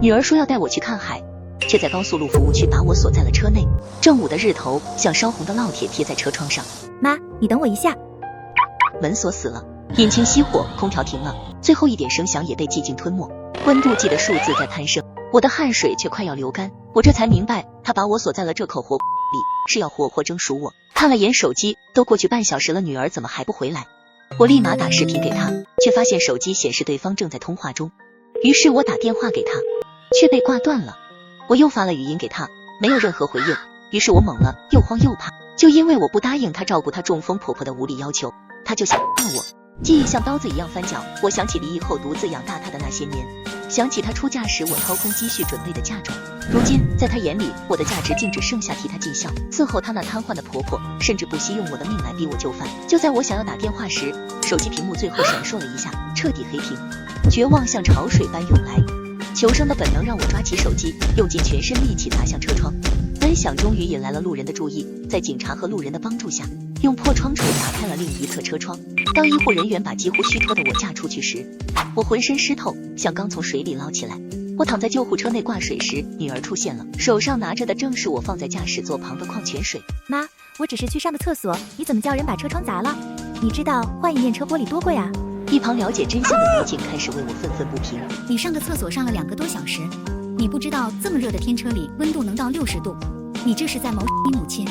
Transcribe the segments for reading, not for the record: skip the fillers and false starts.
女儿说要带我去看海，却在高速路服务区把我锁在了车内。正午的日头像烧红的烙铁贴在车窗上。妈，你等我一下。门锁死了，引擎熄火，空调停了，最后一点声响也被寂静吞没。温度计的数字在攀升，我的汗水却快要流干。我这才明白，他把我锁在了这口火里，是要活活蒸熟我。看了眼手机，都过去半小时了，女儿怎么还不回来？我立马打视频给他，却发现手机显示对方正在通话中。于是我打电话给他，却被挂断了。我又发了语音给他，没有任何回应。于是我懵了，又慌又怕，就因为我不答应他照顾他中风婆婆的无理要求，他就想骂我。记忆像刀子一样翻搅，我想起离异后独自养大他的那些年，想起他出嫁时我掏空积蓄准备的嫁妆。如今在他眼里，我的价值竟只剩下替他尽孝，伺候他那瘫痪的婆婆，甚至不惜用我的命来逼我就范。就在我想要打电话时，手机屏幕最后闪烁了一下，彻底黑屏。绝望像潮水般涌来，求生的本能让我抓起手机，用尽全身力气砸向车窗。恩响终于引来了路人的注意，在警察和路人的帮助下，用破窗锤打开了另一侧车窗。当医护人员把几乎虚脱的我架出去时，我浑身湿透，像刚从水里捞起来。我躺在救护车内挂水时，女儿出现了，手上拿着的正是我放在驾驶座旁的矿泉水。妈，我只是去上个厕所，你怎么叫人把车窗砸了？你知道换一面车玻璃多贵啊？一旁了解真相的女警开始为我愤愤不平。你上个厕所上了2个多小时，你不知道这么热的天车里温度能到60度，你这是在谋你母亲，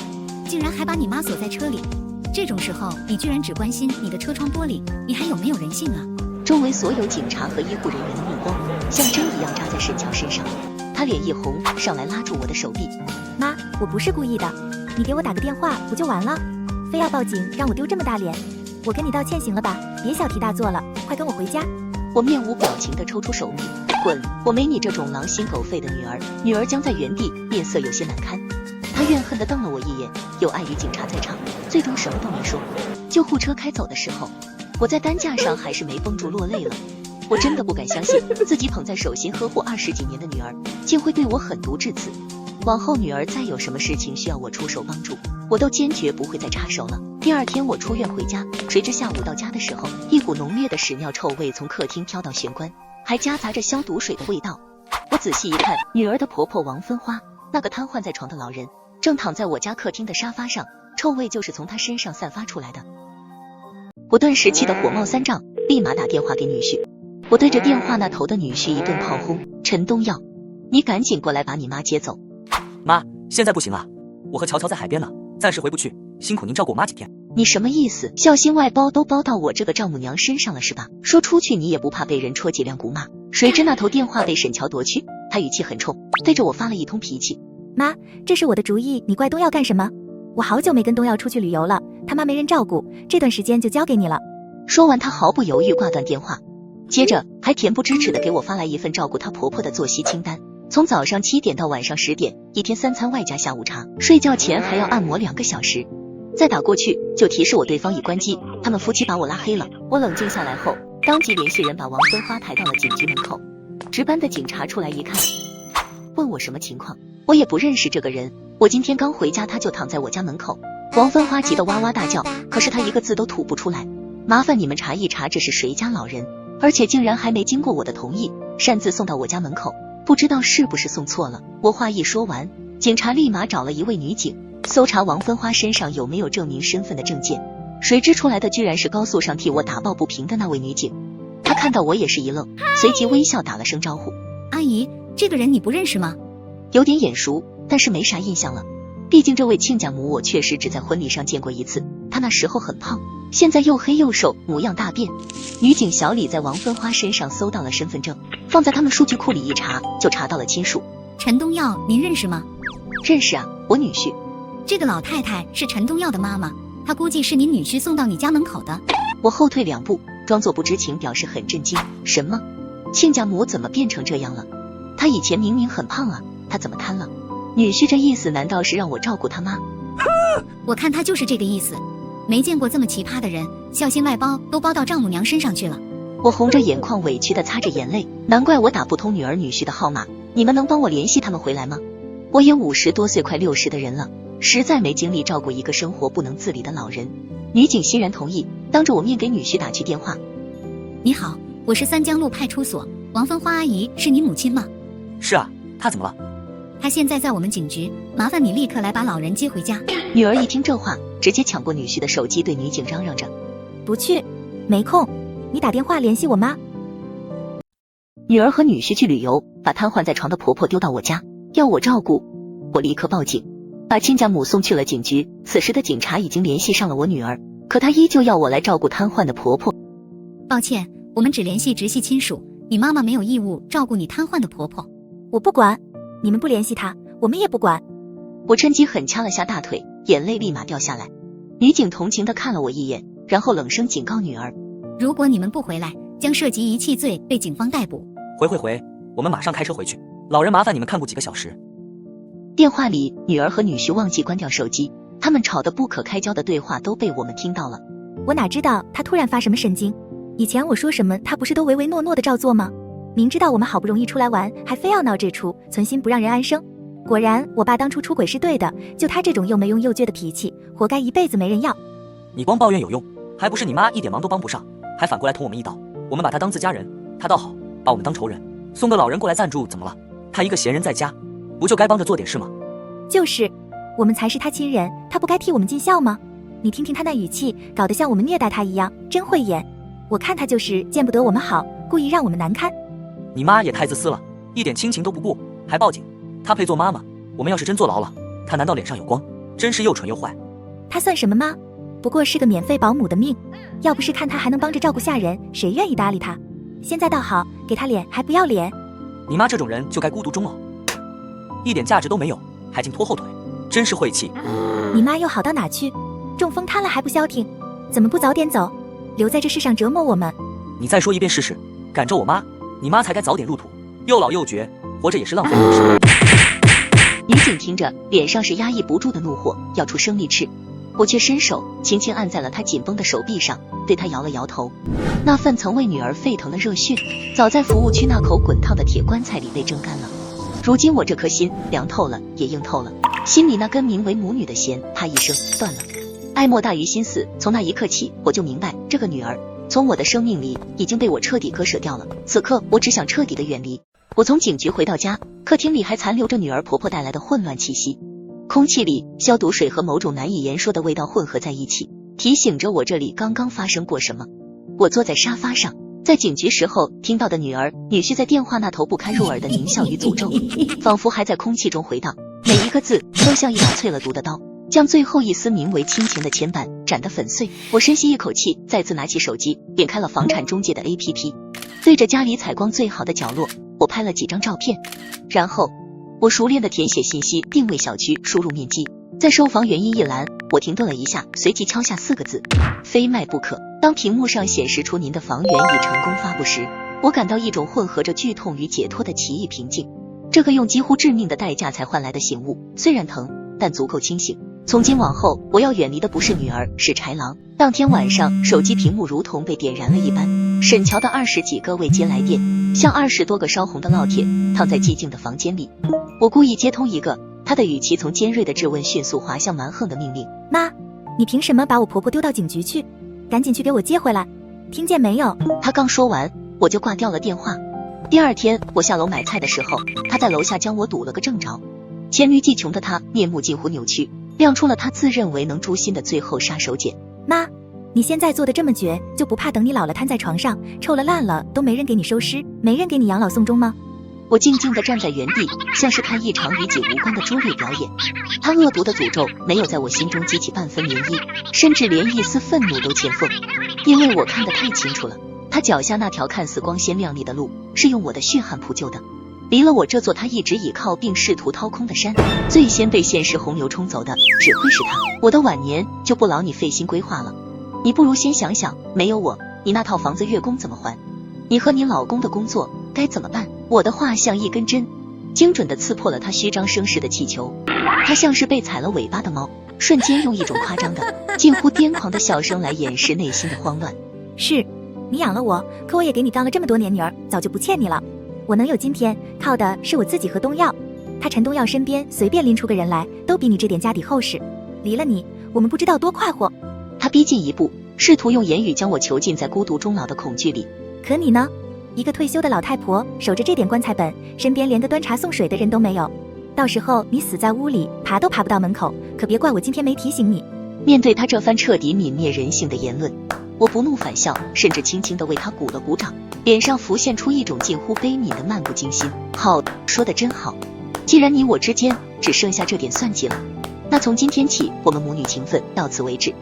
竟然还把你妈锁在车里。这种时候你居然只关心你的车窗玻璃，你还有没有人性啊？周围所有警察和医护人员的目光像针一样扎在沈乔身上，他脸一红，上来拉住我的手臂。妈，我不是故意的，你给我打个电话不就完了？非要报警让我丢这么大脸？我跟你道歉行了吧？别小题大做了，快跟我回家。我面无表情地抽出手臂，滚！我没你这种狼心狗肺的女儿。女儿僵在原地，面色有些难堪。她怨恨地瞪了我一眼，又碍于警察在场，最终什么都没说。救护车开走的时候，我在担架上还是没绷住落泪了。我真的不敢相信，自己捧在手心呵护20几年的女儿，竟会对我狠毒至此。往后女儿再有什么事情需要我出手帮助，我都坚决不会再插手了。第二天我出院回家，谁知下午到家的时候，一股浓烈的屎尿臭味从客厅飘到玄关，还夹杂着消毒水的味道。我仔细一看，女儿的婆婆王芬花，那个瘫痪在床的老人，正躺在我家客厅的沙发上，臭味就是从她身上散发出来的。我顿时气得火冒三丈，立马打电话给女婿。我对着电话那头的女婿一顿炮轰：陈东耀，你赶紧过来把你妈接走。妈，现在不行了，我和乔乔在海边呢，暂时回不去，辛苦您照顾我妈几天。你什么意思？孝心外包都包到我这个丈母娘身上了是吧？说出去你也不怕被人戳脊梁骨骂？谁知那头电话被沈乔夺去，他语气很冲，对着我发了一通脾气。妈，这是我的主意，你怪东耀干什么？我好久没跟东耀出去旅游了，他妈没人照顾，这段时间就交给你了。说完他毫不犹豫挂断电话，接着还恬不知耻地给我发来一份照顾她婆婆的作息清单。从早上7点到晚上10点，一天3餐外加下午茶，睡觉前还要按摩2个小时。再打过去就提示我对方已关机，他们夫妻把我拉黑了。我冷静下来后，当即联系人把王芬花抬到了警局门口。值班的警察出来一看，问我什么情况，我也不认识这个人。我今天刚回家，他就躺在我家门口。王芬花急得哇哇大叫，可是他一个字都吐不出来。麻烦你们查一查这是谁家老人，而且竟然还没经过我的同意，擅自送到我家门口，不知道是不是送错了。我话一说完，警察立马找了一位女警，搜查王芬花身上有没有证明身份的证件。谁知出来的居然是高速上替我打抱不平的那位女警。她看到我也是一愣，随即微笑打了声招呼：阿姨，这个人你不认识吗？有点眼熟，但是没啥印象了。毕竟这位亲家母我确实只在婚礼上见过一次，她那时候很胖，现在又黑又瘦，模样大变。女警小李在王芬花身上搜到了身份证，放在他们数据库里一查，就查到了亲属。陈东耀您认识吗？认识啊，我女婿。这个老太太是陈东耀的妈妈，她估计是你女婿送到你家门口的。我后退2步，装作不知情，表示很震惊。什么？亲家母怎么变成这样了？她以前明明很胖啊，她怎么瘫了？女婿这意思难道是让我照顾他妈？我看他就是这个意思，没见过这么奇葩的人，孝心外包都包到丈母娘身上去了。我红着眼眶委屈地擦着眼泪，难怪我打不通女儿女婿的号码，你们能帮我联系他们回来吗？我也50多岁快60的人了，实在没精力照顾一个生活不能自理的老人。女警欣然同意，当着我面给女婿打去电话。你好，我是三江路派出所，王芬花阿姨是你母亲吗？是啊，他怎么了？他现在在我们警局，麻烦你立刻来把老人接回家。女儿一听这话，直接抢过女婿的手机，对女警嚷嚷着：不去，没空，你打电话联系我妈。女儿和女婿去旅游，把瘫痪在床的婆婆丢到我家，要我照顾。我立刻报警，把亲家母送去了警局。此时的警察已经联系上了我女儿，可她依旧要我来照顾瘫痪的婆婆。抱歉，我们只联系直系亲属，你妈妈没有义务照顾你瘫痪的婆婆。我不管，你们不联系她，我们也不管。我趁机狠掐了下大腿，眼泪立马掉下来。女警同情地看了我一眼，然后冷声警告女儿：如果你们不回来，将涉及遗弃罪被警方逮捕。回，我们马上开车回去。老人麻烦你们看顾几个小时。电话里，女儿和女婿忘记关掉手机，他们吵得不可开交的对话都被我们听到了。我哪知道他突然发什么神经？以前我说什么，他不是都唯唯诺诺的照做吗？明知道我们好不容易出来玩，还非要闹这出，存心不让人安生。果然，我爸当初出轨是对的，就他这种又没用又倔的脾气，活该一辈子没人要。你光抱怨有用，还不是你妈一点忙都帮不上，还反过来捅我们一刀。我们把她当自家人，她倒好，把我们当仇人。送个老人过来暂住怎么了？她一个闲人在家，不就该帮着做点事吗？就是，我们才是他亲人，他不该替我们尽孝吗？你听听他那语气，搞得像我们虐待他一样，真会演。我看他就是见不得我们好，故意让我们难堪。你妈也太自私了，一点亲情都不顾，还报警。她配做妈妈？我们要是真坐牢了，她难道脸上有光？真是又蠢又坏。她算什么妈？不过是个免费保姆的命，要不是看她还能帮着照顾下人，谁愿意搭理她？现在倒好，给她脸还不要脸。你妈这种人就该孤独终老，一点价值都没有，还净拖后腿，真是晦气。你妈又好到哪去？中风瘫了还不消停，怎么不早点走，留在这世上折磨我们？你再说一遍试试，赶着我妈，你妈才该早点入土，又老又绝，活着也是浪费人生。女警听着，脸上是压抑不住的怒火，要出生力斥。我却伸手轻轻按在了她紧绷的手臂上，对她摇了摇头。那份曾为女儿沸腾的热血，早在服务区那口滚烫的铁棺材里被蒸干了。如今我这颗心凉透了，也硬透了，心里那根名为母女的弦，啪一声断了。爱莫大于心死，从那一刻起，我就明白，这个女儿从我的生命里已经被我彻底割舍掉了。此刻，我只想彻底的远离。我从警局回到家，客厅里还残留着女儿婆婆带来的混乱气息，空气里消毒水和某种难以言说的味道混合在一起，提醒着我这里刚刚发生过什么。我坐在沙发上，在警局时候听到的女儿、女婿在电话那头不堪入耳的狞笑与诅咒，仿佛还在空气中回荡，每一个字都像一把淬了毒的刀，将最后一丝名为亲情的牵绊斩得粉碎。我深吸一口气，再次拿起手机，点开了房产中介的 APP， 对着家里采光最好的角落，我拍了几张照片，然后我熟练的填写信息，定位小区，输入面积，在售房原因一栏，我停顿了一下，随即敲下4个字：非卖不可。当屏幕上显示出您的房源已成功发布时，我感到一种混合着剧痛与解脱的奇异平静。这个用几乎致命的代价才换来的醒悟，虽然疼，但足够清醒。从今往后，我要远离的不是女儿，是豺狼。当天晚上，手机屏幕如同被点燃了一般，沈乔的20几个未接来电，像20多个烧红的烙铁，躺在寂静的房间里。我故意接通一个，他的语气从尖锐的质问迅速滑向蛮横的命令：妈，你凭什么把我婆婆丢到警局去？赶紧去给我接回来，听见没有？他刚说完，我就挂掉了电话。第二天，我下楼买菜的时候，他在楼下将我堵了个正着。黔驴技穷的他面目近乎扭曲，亮出了他自认为能诛心的最后杀手锏。妈，你现在做的这么绝，就不怕等你老了瘫在床上，臭了烂了，都没人给你收尸，没人给你养老送终吗？我静静地站在原地，像是看一场与己无关的拙劣表演。他恶毒的诅咒没有在我心中激起半分涟漪，甚至连一丝愤怒都欠奉，因为我看得太清楚了，他脚下那条看似光鲜亮丽的路，是用我的血汗铺就的。离了我这座他一直倚靠并试图掏空的山，最先被现实洪流冲走的只会是他。我的晚年就不劳你费心规划了，你不如先想想，没有我，你那套房子月供怎么还？你和你老公的工作该怎么办？我的话像一根针，精准地刺破了他虚张声势的气球。他像是被踩了尾巴的猫，瞬间用一种夸张的近乎癫狂的笑声来掩饰内心的慌乱。是你养了我，可我也给你当了这么多年女儿，早就不欠你了。我能有今天，靠的是我自己和东耀。他陈东耀身边随便拎出个人来，都比你这点家底厚实。离了你，我们不知道多快活。他逼近一步，试图用言语将我囚禁在孤独终老的恐惧里。可你呢？一个退休的老太婆守着这点棺材本，身边连个端茶送水的人都没有。到时候你死在屋里，爬都爬不到门口，可别怪我今天没提醒你。面对他这番彻底泯灭人性的言论，我不怒反笑，甚至轻轻地为他鼓了鼓掌，脸上浮现出一种近乎悲悯的漫不经心。好，说得真好。既然你我之间只剩下这点算计了，那从今天起，我们母女情分到此为止，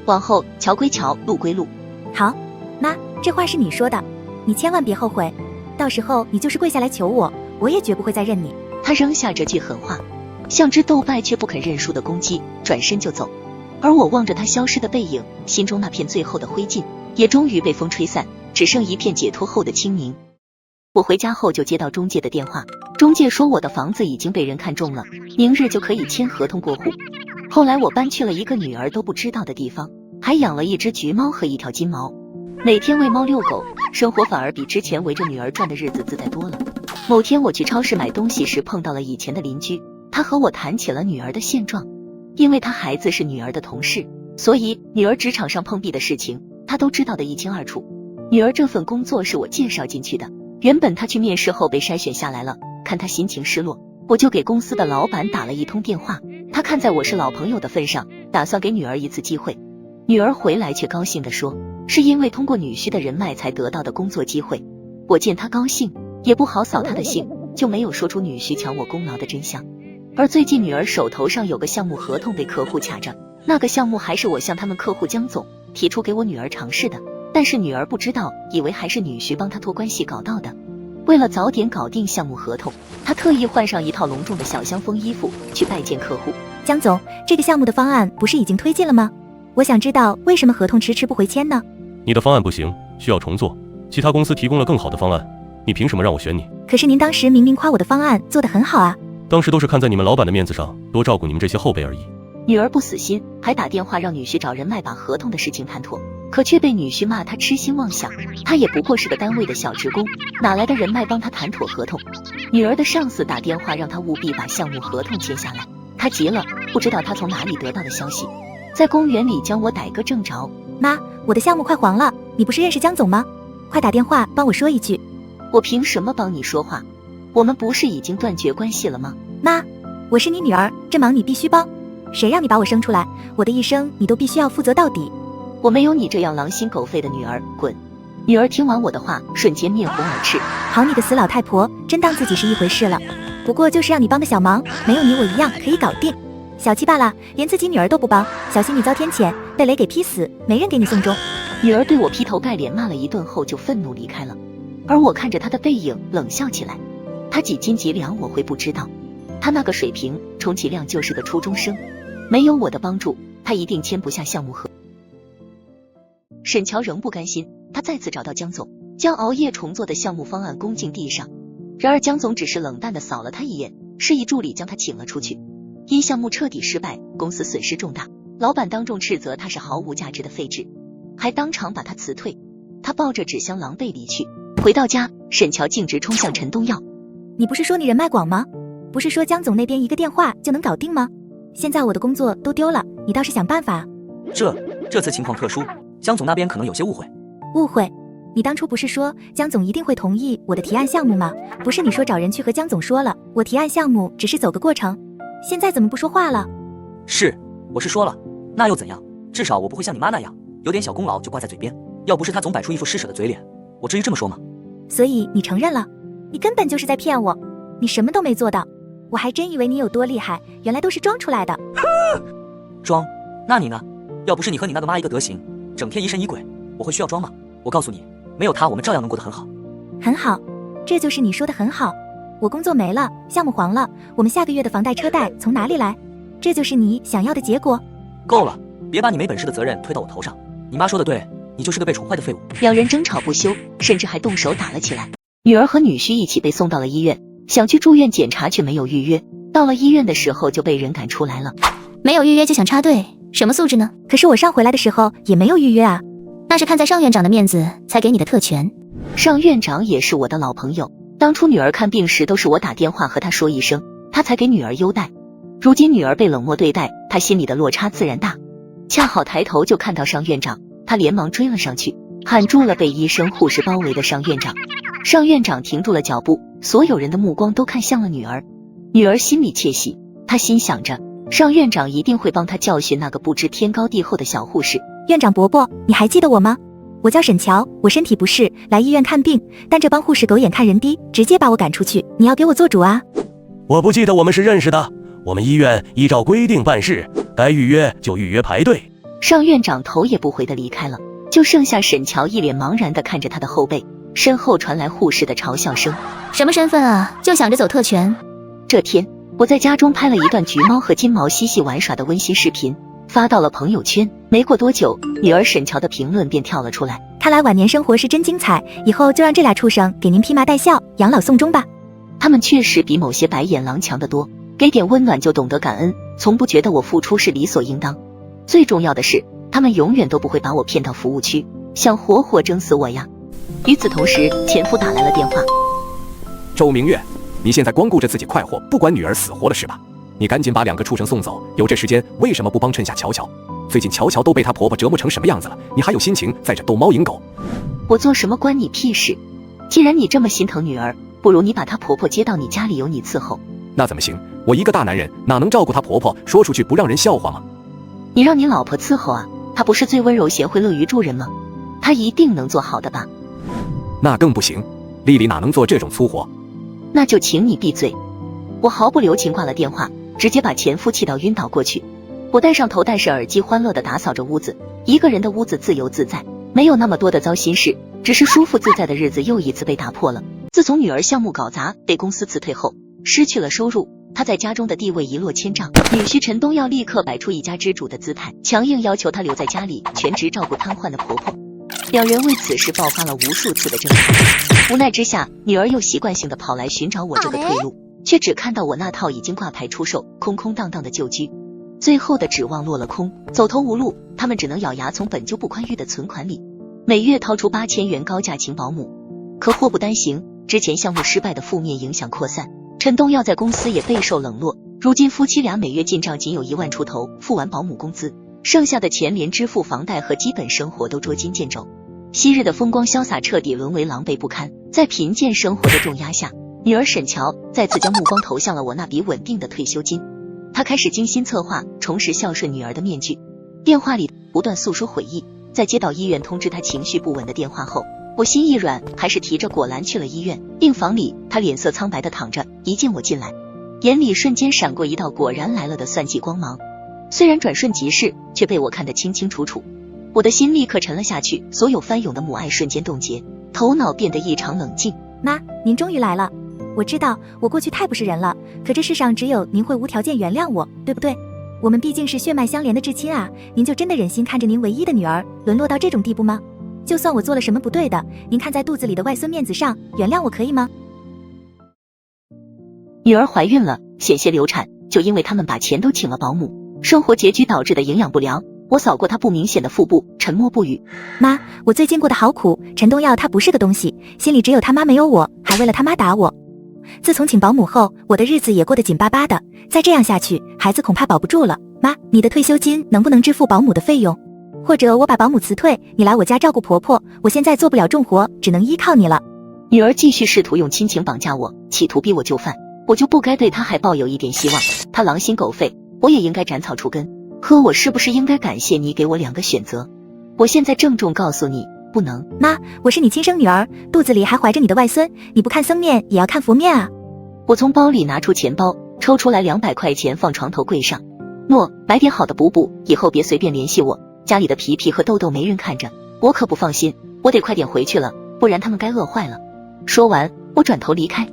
往后桥归桥，路归路。好，妈，这话是你说的，你千万别后悔。到时候你就是跪下来求我，我也绝不会再认你。他扔下这句狠话，像只斗败却不肯认输的公鸡，转身就走。而我望着他消失的背影，心中那片最后的灰烬也终于被风吹散，只剩一片解脱后的清明。我回家后就接到中介的电话，中介说我的房子已经被人看中了，明日就可以签合同过户。后来我搬去了一个女儿都不知道的地方，还养了一只橘猫和一条金毛，每天喂猫遛狗，生活反而比之前围着女儿转的日子自在多了。某天我去超市买东西时碰到了以前的邻居，他和我谈起了女儿的现状。因为他孩子是女儿的同事，所以女儿职场上碰壁的事情他都知道得一清二楚。女儿这份工作是我介绍进去的，原本她去面试后被筛选下来了，看她心情失落，我就给公司的老板打了一通电话，他看在我是老朋友的份上，打算给女儿一次机会。女儿回来却高兴地说，是因为通过女婿的人脉才得到的工作机会。我见她高兴，也不好扫她的兴，就没有说出女婿抢我功劳的真相。而最近女儿手头上有个项目合同被客户卡着，那个项目还是我向他们客户江总提出给我女儿尝试的，但是女儿不知道，以为还是女婿帮她托关系搞到的。为了早点搞定项目合同，她特意换上一套隆重的小香风衣服去拜见客户。江总，这个项目的方案不是已经推进了吗？我想知道为什么合同迟迟不回签呢？你的方案不行，需要重做，其他公司提供了更好的方案，你凭什么让我选你？可是您当时明明夸我的方案做得很好啊。当时都是看在你们老板的面子上，多照顾你们这些后辈而已。女儿不死心，还打电话让女婿找人脉把合同的事情谈妥，可却被女婿骂他痴心妄想，他也不过是个单位的小职工，哪来的人脉帮他谈妥合同？女儿的上司打电话让他务必把项目合同签下来，他急了，不知道他从哪里得到的消息，在公园里将我逮个正着。妈，我的项目快黄了，你不是认识江总吗？快打电话帮我说一句。我凭什么帮你说话？我们不是已经断绝关系了吗？妈，我是你女儿，这忙你必须帮。谁让你把我生出来，我的一生你都必须要负责到底。我没有你这样狼心狗肺的女儿，滚！女儿听完我的话，瞬间面红耳赤。好你个死老太婆，真当自己是一回事了。不过就是让你帮的小忙，没有你我一样可以搞定。小气罢了，连自己女儿都不帮，小心你遭天谴，被雷给劈死，没人给你送终。女儿对我劈头盖脸骂了一顿后就愤怒离开了，而我看着她的背影冷笑起来。她几斤几两我会不知道，她那个水平充其量就是个初中生，没有我的帮助，她一定签不下项目合。沈乔仍不甘心，他再次找到江总，将熬夜重做的项目方案公进地上。然而江总只是冷淡地扫了他一眼，示意助理将他请了出去。因项目彻底失败，公司损失重大，老板当众斥责他是毫无价值的废纸，还当场把他辞退。他抱着纸箱狼狈离去。回到家，沈乔径直冲向陈东耀。你不是说你人脉广吗？不是说江总那边一个电话就能搞定吗？现在我的工作都丢了，你倒是想办法啊。这次情况特殊，江总那边可能有些误会。误会？你当初不是说江总一定会同意我的提案项目吗？不是你说找人去和江总说了，我提案项目只是走个过程，现在怎么不说话了？是，我是说了，那又怎样？至少我不会像你妈那样，有点小功劳就挂在嘴边。要不是她总摆出一副施舍的嘴脸，我至于这么说吗？所以你承认了，你根本就是在骗我，你什么都没做到。我还真以为你有多厉害，原来都是装出来的。装？那你呢？要不是你和你那个妈一个德行，整天疑神疑鬼，我会需要装吗？我告诉你，没有他我们照样能过得很好。很好，这就是你说的很好。我工作没了，项目黄了，我们下个月的房贷车贷从哪里来？这就是你想要的结果？够了，别把你没本事的责任推到我头上。你妈说的对，你就是个被宠坏的废物。两人争吵不休，甚至还动手打了起来。女儿和女婿一起被送到了医院，想去住院检查却没有预约，到了医院的时候就被人赶出来了。没有预约就想插队，什么素质呢？可是我上回来的时候也没有预约啊。那是看在尚院长的面子才给你的特权。尚院长也是我的老朋友，当初女儿看病时都是我打电话和他说一声，他才给女儿优待。如今女儿被冷漠对待，他心里的落差自然大。恰好抬头就看到尚院长，他连忙追了上去，喊住了被医生护士包围的尚院长。尚院长停住了脚步，所有人的目光都看向了女儿。女儿心里窃喜，她心想着尚院长一定会帮她教训那个不知天高地厚的小护士。院长伯伯，你还记得我吗？我叫沈乔，我身体不适来医院看病，但这帮护士狗眼看人低，直接把我赶出去，你要给我做主啊。我不记得我们是认识的，我们医院依照规定办事，该预约就预约排队。尚院长头也不回地离开了，就剩下沈乔一脸茫然地看着他的后背，身后传来护士的嘲笑声。什么身份啊，就想着走特权？这天我在家中拍了一段橘猫和金毛嬉戏玩耍的温馨视频，发到了朋友圈。没过多久，女儿沈乔的评论便跳了出来。看来晚年生活是真精彩，以后就让这俩畜生给您披麻戴孝，养老送终吧。他们确实比某些白眼狼强得多，给点温暖就懂得感恩，从不觉得我付出是理所应当。最重要的是，他们永远都不会把我骗到服务区，想活活整死我呀。与此同时，前夫打来了电话。周明月，你现在光顾着自己快活，不管女儿死活了是吧？你赶紧把2个畜生送走，有这时间为什么不帮衬下乔乔？最近乔乔都被她婆婆折磨成什么样子了，你还有心情在这逗猫引狗？我做什么关你屁事？既然你这么心疼女儿，不如你把她婆婆接到你家里，由你伺候。那怎么行？我一个大男人哪能照顾她婆婆？说出去不让人笑话吗？你让你老婆伺候啊，她不是最温柔贤惠乐于助人吗？她一定能做好的吧？那更不行，丽丽哪能做这种粗活？那就请你闭嘴。我毫不留情挂了电话，直接把前夫气到晕倒过去。我戴上头戴式耳机，欢乐地打扫着屋子。一个人的屋子自由自在，没有那么多的糟心事，只是舒服自在的日子又一次被打破了。自从女儿项目搞砸被公司辞退后，失去了收入，她在家中的地位一落千丈。女婿陈东耀立刻摆出一家之主的姿态，强硬要求她留在家里全职照顾瘫痪的婆婆。两人为此事爆发了无数次的争吵。无奈之下，女儿又习惯性的跑来寻找我这个退路，却只看到我那套已经挂牌出售、空空荡荡的旧居。最后的指望落了空，走投无路，他们只能咬牙从本就不宽裕的存款里每月掏出8000元高价请保姆。可祸不单行，之前项目失败的负面影响扩散，陈东耀在公司也备受冷落。如今夫妻俩每月进账仅有1万出头，付完保姆工资，剩下的钱连支付房贷和基本生活都捉襟见肘。昔日的风光潇洒彻底沦为狼狈不堪。在贫贱生活的重压下，女儿沈乔再次将目光投向了我那笔稳定的退休金。她开始精心策划重拾孝顺女儿的面具，电话里不断诉说悔意。在接到医院通知她情绪不稳的电话后，我心一软，还是提着果篮去了医院。病房里，她脸色苍白地躺着，一见我进来，眼里瞬间闪过一道果然来了的算计光芒。虽然转瞬即逝，却被我看得清清楚楚。我的心立刻沉了下去，所有翻涌的母爱瞬间冻结，头脑变得异常冷静。妈，您终于来了。我知道我过去太不是人了，可这世上只有您会无条件原谅我，对不对？我们毕竟是血脉相连的至亲啊，您就真的忍心看着您唯一的女儿沦落到这种地步吗？就算我做了什么不对的，您看在肚子里的外孙面子上，原谅我可以吗？女儿怀孕了，险些流产，就因为他们把钱都请了保姆，生活拮据导致的营养不良。我扫过她不明显的腹部，沉默不语。妈，我最近过得好苦，陈东耀他不是个东西，心里只有他妈没有我，还为了他妈打我。自从请保姆后，我的日子也过得紧巴巴的，再这样下去，孩子恐怕保不住了。妈，你的退休金能不能支付保姆的费用？或者我把保姆辞退，你来我家照顾婆婆，我现在做不了重活，只能依靠你了。女儿继续试图用亲情绑架我，企图逼我就范，我就不该对她还抱有一点希望。她狼心狗肺，我也应该斩草除根。可我是不是应该感谢你给我2个选择？我现在郑重告诉你，不能。妈，我是你亲生女儿，肚子里还怀着你的外孙，你不看僧面也要看佛面啊。我从包里拿出钱包，抽出来200块钱放床头柜上。诺，买点好的补补，以后别随便联系我，家里的皮皮和豆豆没人看着，我可不放心，我得快点回去了，不然他们该饿坏了。说完，我转头离开。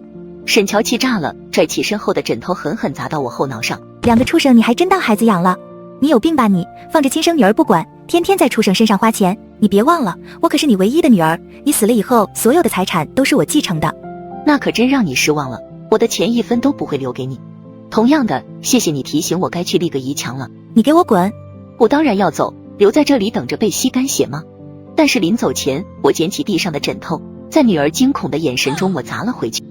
沈乔气炸了，拽起身后的枕头狠狠砸到我后脑上。2个畜生你还真当孩子养了？你有病吧你，放着亲生女儿不管，天天在畜生身上花钱。你别忘了，我可是你唯一的女儿，你死了以后，所有的财产都是我继承的。那可真让你失望了，我的钱1分都不会留给你。同样的，谢谢你提醒我该去立个遗墙了。你给我滚！我当然要走，留在这里等着被吸干血吗？但是临走前，我捡起地上的枕头，在女儿惊恐的眼神中，我砸了回去。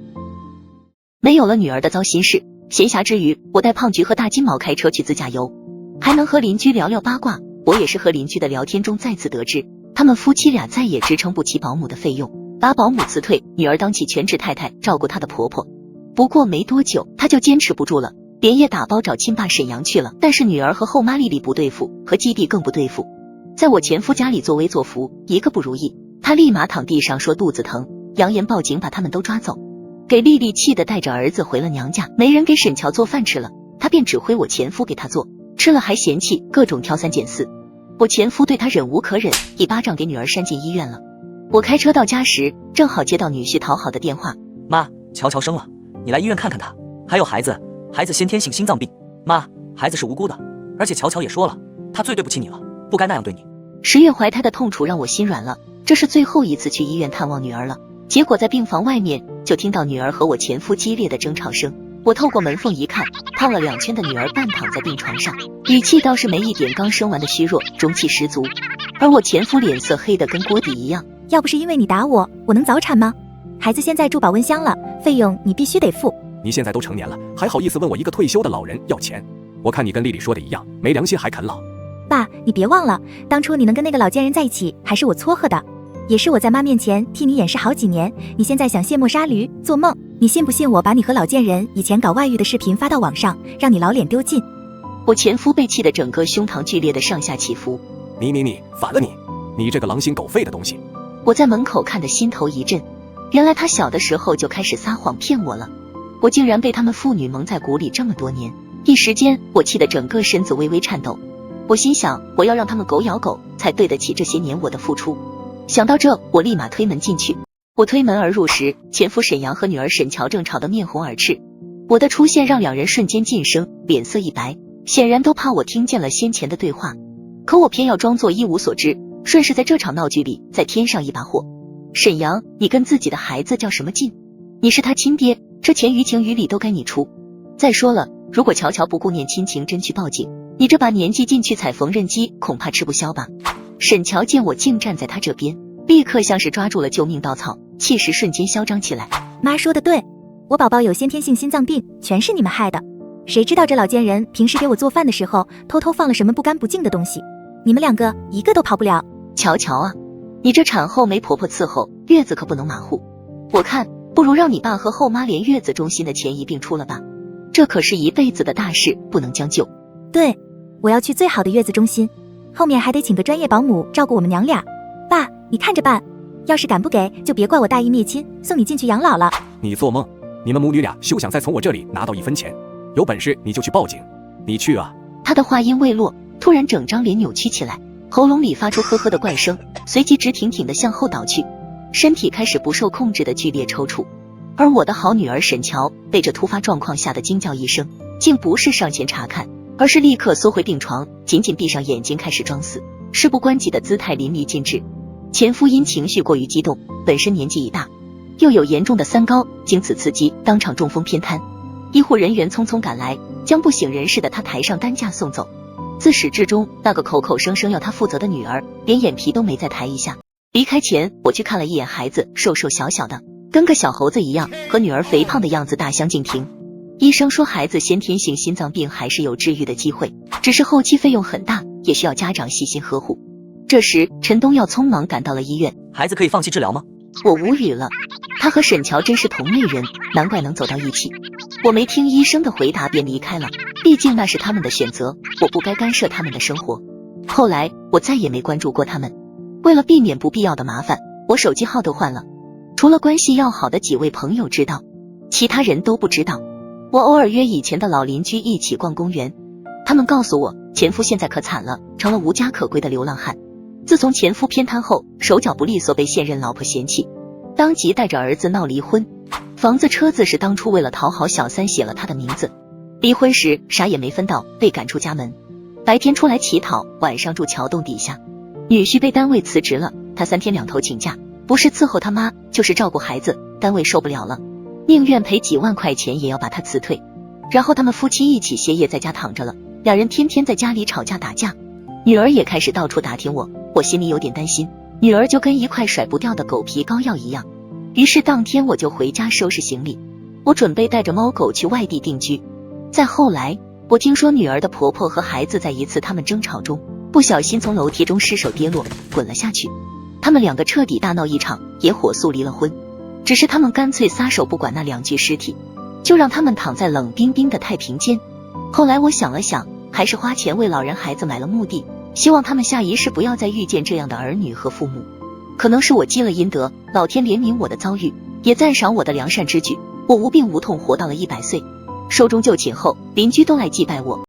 没有了女儿的糟心事，闲暇之余，我带胖菊和大金毛开车去自驾游，还能和邻居聊聊八卦。我也是和邻居的聊天中再次得知，他们夫妻俩再也支撑不起保姆的费用，把保姆辞退，女儿当起全职太太，照顾她的婆婆。不过没多久，她就坚持不住了，连夜打包找亲爸沈阳去了。但是女儿和后妈丽丽不对付，和基地更不对付。在我前夫家里作威作福，一个不如意，他立马躺地上说肚子疼，扬言报警把他们都抓走。给丽丽气得带着儿子回了娘家，没人给沈乔做饭吃了，他便指挥我前夫给他做，吃了还嫌弃，各种挑三拣四。我前夫对他忍无可忍，一巴掌给女儿扇进医院了。我开车到家时，正好接到女婿讨好的电话，妈，乔乔生了，你来医院看看他。还有孩子先天性心脏病，妈，孩子是无辜的，而且乔乔也说了，他最对不起你了，不该那样对你。10月怀胎的痛楚让我心软了，这是最后一次去医院探望女儿了。结果在病房外面就听到女儿和我前夫激烈的争吵声。我透过门缝一看，胖了2圈的女儿半躺在病床上，语气倒是没一点刚生完的虚弱，中气十足。而我前夫脸色黑得跟锅底一样。要不是因为你打我，我能早产吗？孩子现在住保温箱了，费用你必须得付。你现在都成年了，还好意思问我一个退休的老人要钱？我看你跟丽丽说的一样，没良心还啃老。爸，你别忘了，当初你能跟那个老奸人在一起，还是我撮合的，也是我在妈面前替你掩饰好几年。你现在想卸磨杀驴，做梦！你信不信我把你和老贱人以前搞外遇的视频发到网上，让你老脸丢尽？我前夫被气得整个胸膛剧烈的上下起伏。你反了你这个狼心狗肺的东西！我在门口看得心头一震，原来他小的时候就开始撒谎骗我了，我竟然被他们父女蒙在鼓里这么多年。一时间我气得整个身子微微颤抖。我心想，我要让他们狗咬狗，才对得起这些年我的付出。想到这，我立马推门进去。我推门而入时，前夫沈阳和女儿沈乔正吵得面红耳赤。我的出现让两人瞬间噤声，脸色一白，显然都怕我听见了先前的对话。可我偏要装作一无所知，顺势在这场闹剧里再添上一把火。沈阳，你跟自己的孩子较什么劲？你是他亲爹，这钱于情于理都该你出。再说了，如果乔乔不顾念亲情真去报警，你这把年纪进去踩缝纫机恐怕吃不消吧。沈乔见我竟站在他这边，立刻像是抓住了救命稻草，气势瞬间嚣张起来。妈说的对，我宝宝有先天性心脏病，全是你们害的。谁知道这老奸人平时给我做饭的时候偷偷放了什么不干不净的东西，你们两个一个都跑不了。乔乔啊，你这产后没婆婆伺候，月子可不能马虎。我看不如让你爸和后妈连月子中心的钱一并出了吧，这可是一辈子的大事，不能将就。对，我要去最好的月子中心，后面还得请个专业保姆照顾我们娘俩。爸，你看着办，要是敢不给，就别怪我大义灭亲，送你进去养老了。你做梦，你们母女俩休想再从我这里拿到1分钱，有本事你就去报警，你去啊！他的话音未落，突然整张脸扭曲起来，喉咙里发出呵呵的怪声，随即直挺挺地向后倒去，身体开始不受控制的剧烈抽搐。而我的好女儿沈乔被这突发状况吓得惊叫一声，竟不是上前查看，而是立刻缩回病床，紧紧闭上眼睛开始装死，事不关己的姿态淋漓尽致。前夫因情绪过于激动，本身年纪已大，又有严重的三高，经此刺激当场中风偏瘫，医护人员匆匆赶来，将不省人事的他抬上担架送走。自始至终，那个口口声声要他负责的女儿连眼皮都没再抬一下。离开前我去看了一眼孩子，瘦瘦小小的，跟个小猴子一样，和女儿肥胖的样子大相径庭。医生说孩子先天性心脏病还是有治愈的机会，只是后期费用很大，也需要家长细心呵护。这时陈东耀匆忙赶到了医院。孩子可以放弃治疗吗？我无语了，他和沈乔真是同类人，难怪能走到一起。我没听医生的回答便离开了，毕竟那是他们的选择，我不该干涉他们的生活。后来我再也没关注过他们，为了避免不必要的麻烦，我手机号都换了。除了关系要好的几位朋友知道，其他人都不知道。我偶尔约以前的老邻居一起逛公园，他们告诉我前夫现在可惨了，成了无家可归的流浪汉。自从前夫偏瘫后，手脚不利索，被现任老婆嫌弃，当即带着儿子闹离婚。房子车子是当初为了讨好小三写了他的名字，离婚时啥也没分到，被赶出家门。白天出来乞讨，晚上住桥洞底下。女婿被单位辞职了，他3天2头请假，不是伺候他妈就是照顾孩子，单位受不了了，宁愿赔几万块钱也要把他辞退。然后他们夫妻一起歇业在家躺着了，两人天天在家里吵架打架。女儿也开始到处打听我心里有点担心，女儿就跟一块甩不掉的狗皮膏药一样。于是当天我就回家收拾行李，我准备带着猫狗去外地定居。再后来，我听说女儿的婆婆和孩子在一次他们争吵中，不小心从楼梯中失手跌落，滚了下去。他们两个彻底大闹一场，也火速离了婚。只是他们干脆撒手不管那2具尸体，就让他们躺在冷冰冰的太平间。后来我想了想，还是花钱为老人孩子买了墓地，希望他们下一世不要再遇见这样的儿女和父母。可能是我积了阴德，老天怜悯我的遭遇，也赞赏我的良善之举，我无病无痛活到了100岁。寿终就寝后，邻居都来祭拜我。